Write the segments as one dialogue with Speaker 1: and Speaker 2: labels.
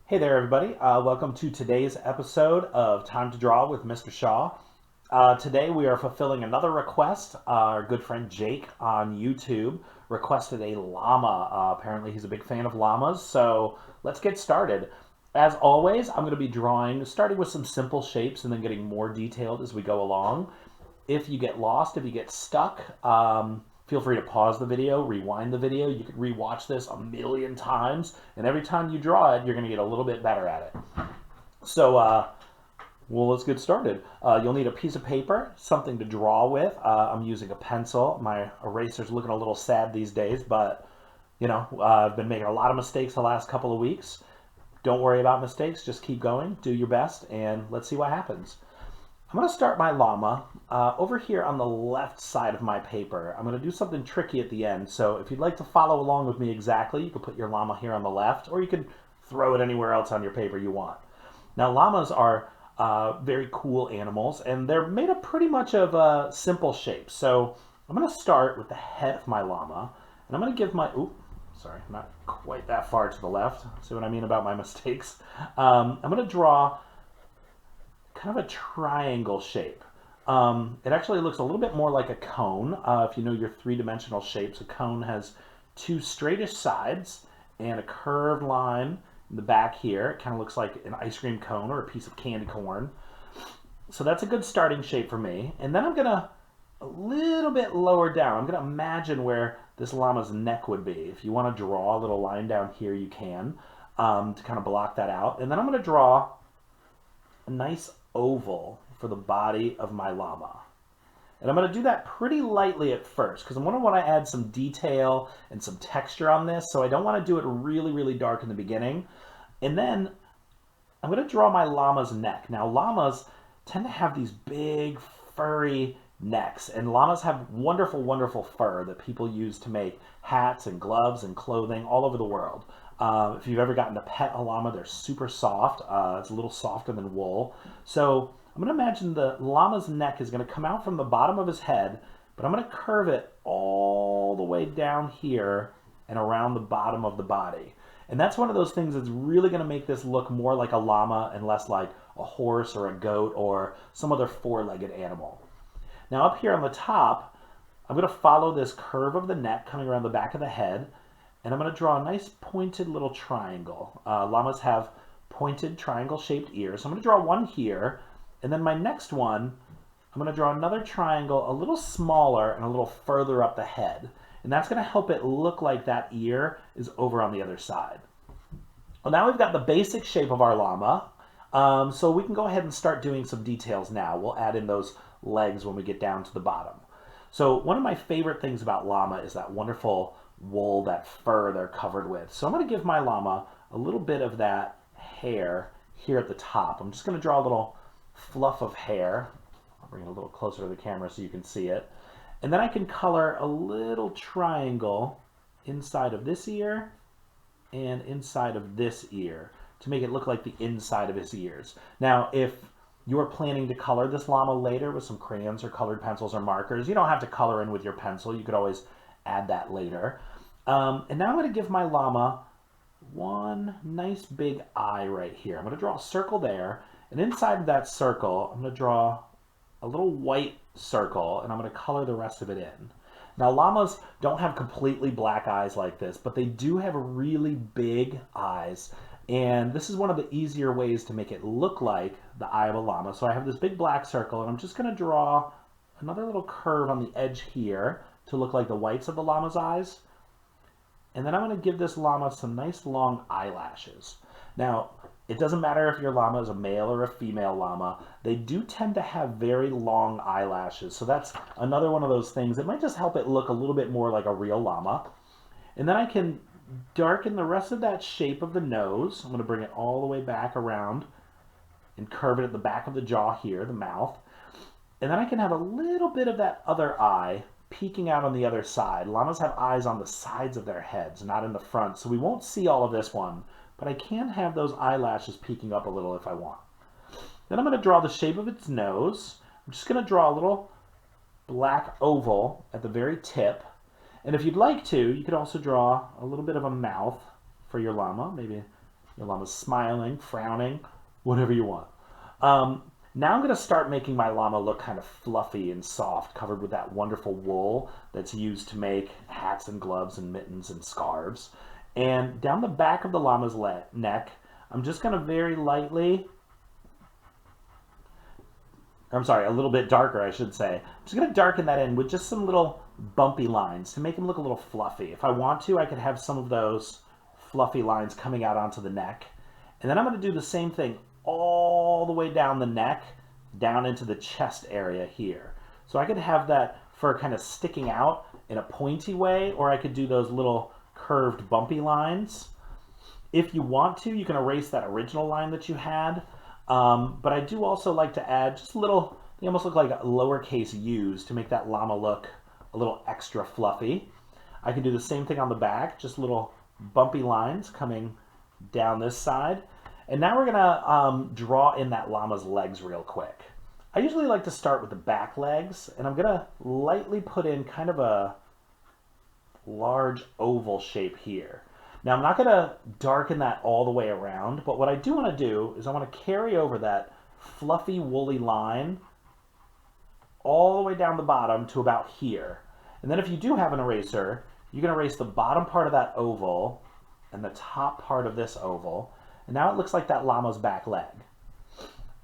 Speaker 1: Hey there, everybody. Welcome to today's episode of Time to Draw with Mr. Shaw. Today we are fulfilling another request. Our good friend Jake on YouTube requested a llama. Apparently, he's a big fan of llamas, so let's get started. As always, I'm going to be drawing, starting with some simple shapes and then getting more detailed as we go along. If you get lost, if you get stuck, feel free to pause the video, rewind the video. You can rewatch this a million times, and every time you draw it, you're going to get a little bit better at it. So, well, let's get started. You'll need a piece of paper, something to draw with. I'm using a pencil. My eraser's looking a little sad these days, but I've been making a lot of mistakes the last couple of weeks. Don't worry about mistakes. Just keep going, do your best, and let's see what happens. I'm going to start my llama over here on the left side of my paper. I'm going to do something tricky at the end, so if you'd like to follow along with me exactly, you can put your llama here on the left, or you can throw it anywhere else on your paper you want. Now, llamas are very cool animals, and they're made up pretty much of simple shapes. So I'm going to start with the head of my llama, and I'm going to give my, sorry, not quite that far to the left. See what I mean about my mistakes? I'm going to draw kind of a triangle shape. It actually looks a little bit more like a cone. If you know your three-dimensional shapes, a cone has two straightish sides and a curved line in the back here. It kind of looks like an ice cream cone or a piece of candy corn. So that's a good starting shape for me. And then I'm going to, a little bit lower down, I'm going to imagine where this llama's neck would be. If you want to draw a little line down here, you can, to kind of block that out. And then I'm going to draw a nice oval for the body of my llama. And I'm going to do that pretty lightly at first because I'm going to want to add some detail and some texture on this, so I don't want to do it really, really dark in the beginning. And then I'm going to draw my llama's neck. Now, llamas tend to have these big, furry necks, and llamas have wonderful, wonderful fur that people use to make hats and gloves and clothing all over the world. If you've ever gotten to pet a llama, they're super soft. It's a little softer than wool. So I'm going to imagine the llama's neck is going to come out from the bottom of his head, but I'm going to curve it all the way down here and around the bottom of the body. And that's one of those things that's really going to make this look more like a llama and less like a horse or a goat or some other four-legged animal. Now up here on the top, I'm going to follow this curve of the neck coming around the back of the head, and I'm going to draw a nice pointed little triangle. Llamas have pointed triangle-shaped ears. So I'm going to draw one here, and then my next one, I'm going to draw another triangle a little smaller and a little further up the head. And that's going to help it look like that ear is over on the other side. Well, now we've got the basic shape of our llama, so we can go ahead and start doing some details now. We'll add in those legs when we get down to the bottom. So one of my favorite things about llama is that wonderful wool, that fur they're covered with. So I'm going to give my llama a little bit of that hair here at the top. I'm just going to draw a little fluff of hair. I'll bring it a little closer to the camera so you can see it. And then I can color a little triangle inside of this ear and inside of this ear to make it look like the inside of his ears. Now, if you're planning to color this llama later with some crayons or colored pencils or markers, you don't have to color in with your pencil. You could always add that later. And now I'm going to give my llama one nice big eye right here. I'm going to draw a circle there, and inside of that circle, I'm going to draw a little white circle, and I'm going to color the rest of it in. Now, llamas don't have completely black eyes like this, but they do have really big eyes, and this is one of the easier ways to make it look like the eye of a llama. So I have this big black circle, and I'm just going to draw another little curve on the edge here to look like the whites of the llama's eyes. And then I'm going to give this llama some nice long eyelashes. Now, it doesn't matter if your llama is a male or a female llama. They do tend to have very long eyelashes. So that's another one of those things that might just help it look a little bit more like a real llama. And then I can darken the rest of that shape of the nose. I'm going to bring it all the way back around and curve it at the back of the jaw here, the mouth. And then I can have a little bit of that other eye peeking out on the other side. Llamas have eyes on the sides of their heads, not in the front, so we won't see all of this one, but I can have those eyelashes peeking up a little if I want. Then I'm going to draw the shape of its nose. I'm just going to draw a little black oval at the very tip, and if you'd like to, you could also draw a little bit of a mouth for your llama, maybe Your llama's smiling, frowning, whatever you want. Now I'm going to start making my llama look kind of fluffy and soft, covered with that wonderful wool that's used to make hats and gloves and mittens and scarves. And down the back of the llama's neck, I'm just going to very lightly, I'm sorry, a little bit darker, I should say. I'm just going to darken that in with just some little bumpy lines to make him look a little fluffy. If I want to, I could have some of those fluffy lines coming out onto the neck. And then I'm going to do the same thing all the way down the neck, down into the chest area here. So I could have that fur kind of sticking out in a pointy way, or I could do those little curved bumpy lines. If you want to, you can erase that original line that you had. But I do also like to add just a little, they almost look like lowercase u's to make that llama look a little extra fluffy. I can do the same thing on the back, just little bumpy lines coming down this side. And now we're gonna draw in that llama's legs real quick. I usually like to start with the back legs, and I'm gonna lightly put in kind of a large oval shape here. Now I'm not gonna darken that all the way around, but what I do wanna do is I wanna carry over that fluffy woolly line all the way down the bottom to about here. And then if you do have an eraser, you can erase the bottom part of that oval and the top part of this oval. And now it looks like that llama's back leg.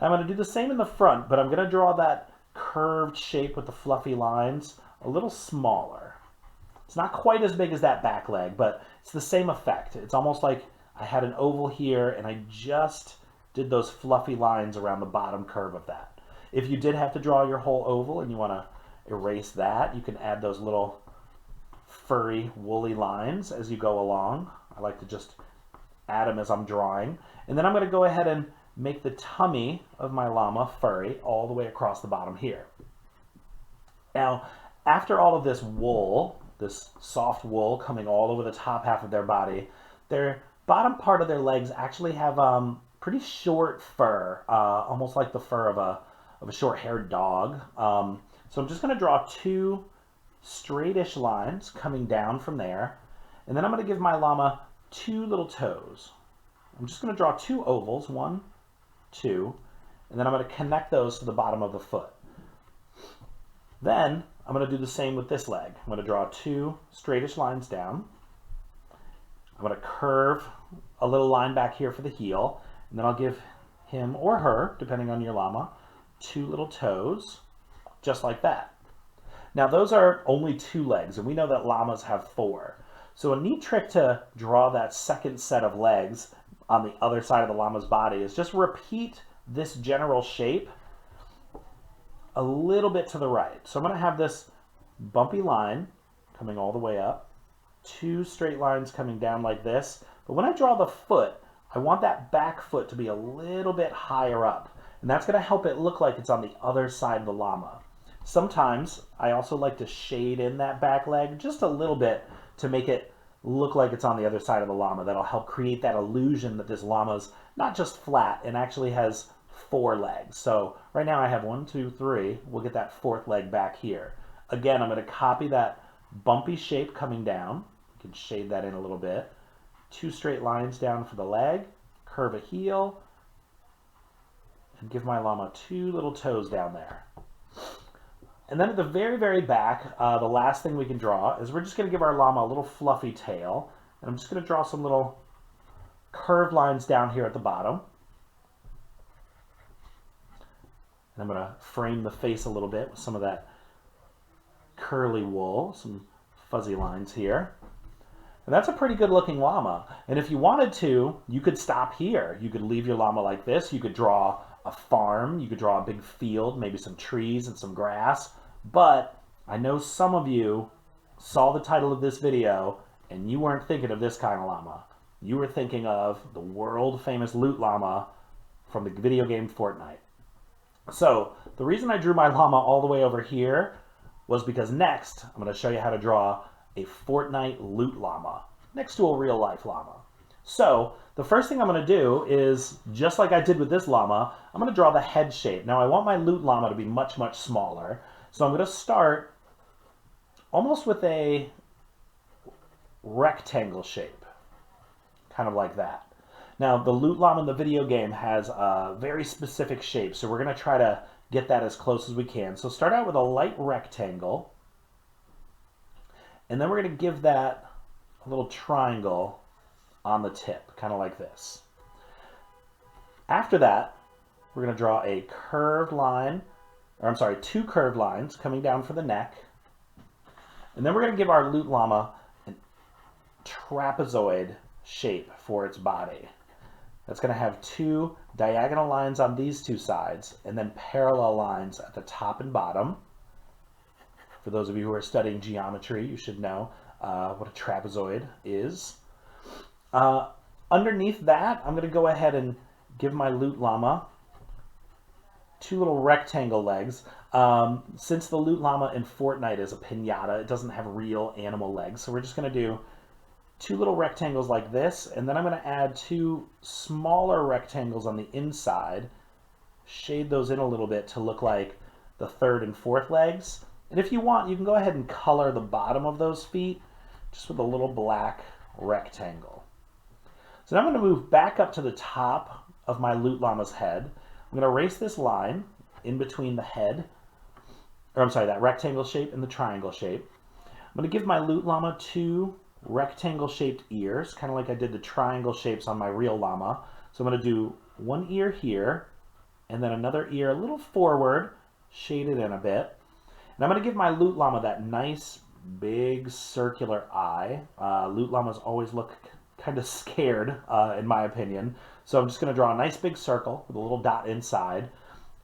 Speaker 1: I'm going to do the same in the front, but I'm going to draw that curved shape with the fluffy lines a little smaller. It's not quite as big as that back leg, but it's the same effect. It's almost like I had an oval here and I just did those fluffy lines around the bottom curve of that. If you did have to draw your whole oval and you want to erase that, you can add those little furry, woolly lines as you go along. I like to just add them as I'm drawing. And then I'm going to go ahead and make the tummy of my llama furry all the way across the bottom here. Now, after all of this wool, this soft wool coming all over the top half of their body, their bottom part of their legs actually have pretty short fur, almost like the fur of a short-haired dog. So I'm just going to draw two straightish lines coming down from there. And then I'm going to give my llama two little toes. I'm just going to draw two ovals, 1, 2, and then I'm going to connect those to the bottom of the foot. Then I'm going to do the same with this leg. I'm going to draw two straightish lines down. I'm going to curve a little line back here for the heel, and then I'll give him or her, depending on your llama, two little toes, just like that. Now those are only two legs, and we know that llamas have 4. So a neat trick to draw that second set of legs on the other side of the llama's body is just repeat this general shape a little bit to the right. So I'm going to have this bumpy line coming all the way up, two straight lines coming down like this. But when I draw the foot, I want that back foot to be a little bit higher up. And that's going to help it look like it's on the other side of the llama. Sometimes I also like to shade in that back leg just a little bit to make it look like it's on the other side of the llama. That'll help create that illusion that this llama's not just flat and actually has 4 legs. So right now I have 1, 2, 3. We'll get that 4th leg back here. Again, I'm going to copy that bumpy shape coming down. You can shade that in a little bit. 2 straight lines down for the leg, curve a heel, and give my llama 2 little toes down there. And then at the very, very back, the last thing we can draw is we're just going to give our llama a little fluffy tail. And I'm just going to draw some little curved lines down here at the bottom. And I'm going to frame the face a little bit with some of that curly wool, some fuzzy lines here. And that's a pretty good looking llama. And if you wanted to, you could stop here. You could leave your llama like this. You could draw a farm. You could draw a big field, maybe some trees and some grass. But I know some of you saw the title of this video and you weren't thinking of this kind of llama. You were thinking of the world famous loot llama from the video game Fortnite. So the reason I drew my llama all the way over here was because next I'm going to show you how to draw a Fortnite loot llama next to a real life llama. So the first thing I'm going to do is, just like I did with this llama, I'm going to draw the head shape. Now I want my loot llama to be much, much smaller. So I'm going to start almost with a rectangle shape, kind of like that. Now, the loot llama in the video game has a very specific shape, so we're going to try to get that as close as we can. So start out with a light rectangle, and then we're going to give that a little triangle on the tip, kind of like this. After that, we're going to draw a curved line, or I'm sorry, 2 curved lines coming down for the neck. And then we're going to give our loot llama a trapezoid shape for its body. That's going to have 2 diagonal lines on these 2 sides and then parallel lines at the top and bottom. For those of you who are studying geometry, you should know what a trapezoid is. Underneath that, I'm going to go ahead and give my loot llama 2 little rectangle legs. Since the loot llama in Fortnite is a piñata, it doesn't have real animal legs, so we're just going to do 2 little rectangles like this, and then I'm going to add 2 smaller rectangles on the inside, shade those in a little bit to look like the 3rd and 4th legs. And if you want, you can go ahead and color the bottom of those feet just with a little black rectangle. So now I'm going to move back up to the top of my loot llama's head. I'm going to erase this line in between the head, or I'm sorry, that rectangle shape and the triangle shape. I'm going to give my loot llama 2 rectangle shaped ears, kind of like I did the triangle shapes on my real llama. So I'm going to do 1 ear here, and then another ear a little forward, shaded in a bit. And I'm going to give my loot llama that nice big circular eye. Loot llamas always look kind of scared, in my opinion. So I'm just going to draw a nice big circle with a little dot inside.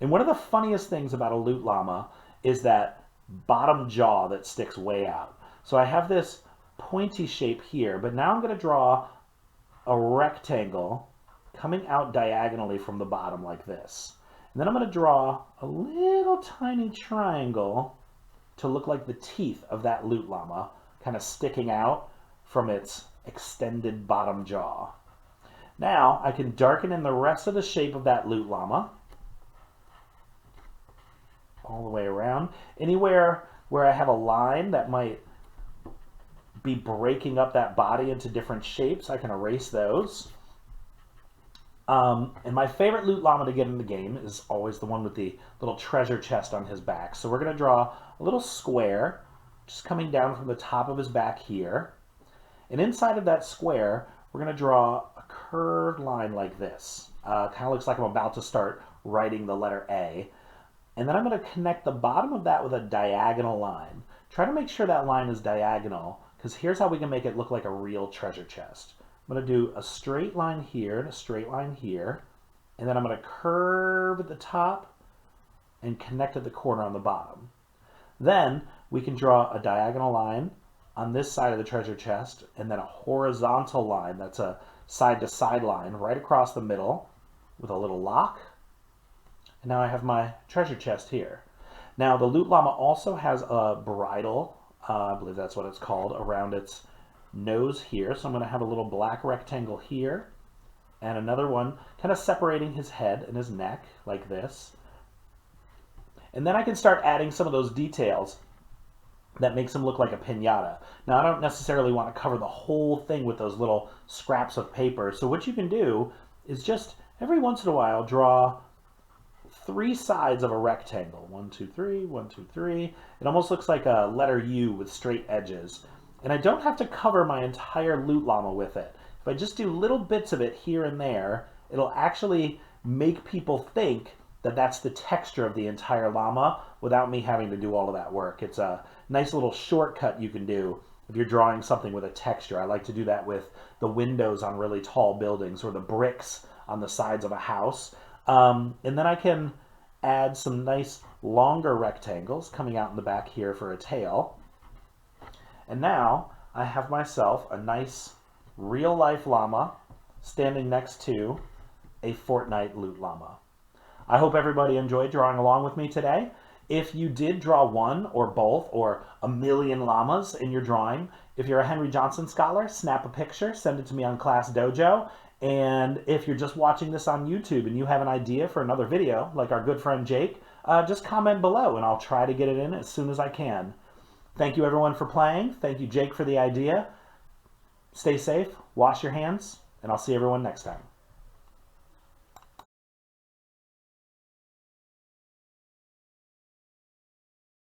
Speaker 1: And one of the funniest things about a loot llama is that bottom jaw that sticks way out. So I have this pointy shape here, but now I'm going to draw a rectangle coming out diagonally from the bottom like this. And then I'm going to draw a little tiny triangle to look like the teeth of that loot llama, kind of sticking out from its extended bottom jaw. Now I can darken in the rest of the shape of that loot llama all the way around. Anywhere where I have a line that might be breaking up that body into different shapes, I can erase those. And my favorite loot llama to get in the game is always the one with the little treasure chest on his back. So we're going to draw a little square just coming down from the top of his back here. And inside of that square, we're going to draw a curved line like this. Kind of looks like I'm about to start writing the letter A. And then I'm going to connect the bottom of that with a diagonal line. Try to make sure that line is diagonal, because here's how we can make it look like a real treasure chest. I'm going to do a straight line here and a straight line here, and then I'm going to curve at the top and connect at the corner on the bottom. Then we can draw a diagonal line on this side of the treasure chest, and then a horizontal line that's a side-to-side line right across the middle with a little lock. And now I have my treasure chest here. Now the loot llama also has a bridle, I believe that's what it's called, around its nose here. So I'm going to have a little black rectangle here and another one kind of separating his head and his neck like this. And then I can start adding some of those details that makes him look like a piñata. Now I don't necessarily want to cover the whole thing with those little scraps of paper. So what you can do is just every once in a while draw 3 sides of a rectangle. 1, 2, 3, 1, 2, 3. It almost looks like a letter U with straight edges. And I don't have to cover my entire loot llama with it. If I just do little bits of it here and there, it'll actually make people think that that's the texture of the entire llama without me having to do all of that work. It's a nice little shortcut you can do if you're drawing something with a texture. I like to do that with the windows on really tall buildings or the bricks on the sides of a house. And then I can add some nice longer rectangles coming out in the back here for a tail. And now I have myself a nice real-life llama standing next to a Fortnite loot llama. I hope everybody enjoyed drawing along with me today. If you did draw one or both or a million llamas in your drawing, if you're a Henry Johnson scholar, snap a picture, send it to me on Class Dojo. And if you're just watching this on YouTube and you have an idea for another video, like our good friend Jake, just comment below and I'll try to get it in as soon as I can. Thank you everyone for playing. Thank you Jake for the idea. Stay safe, wash your hands, and I'll see everyone next time.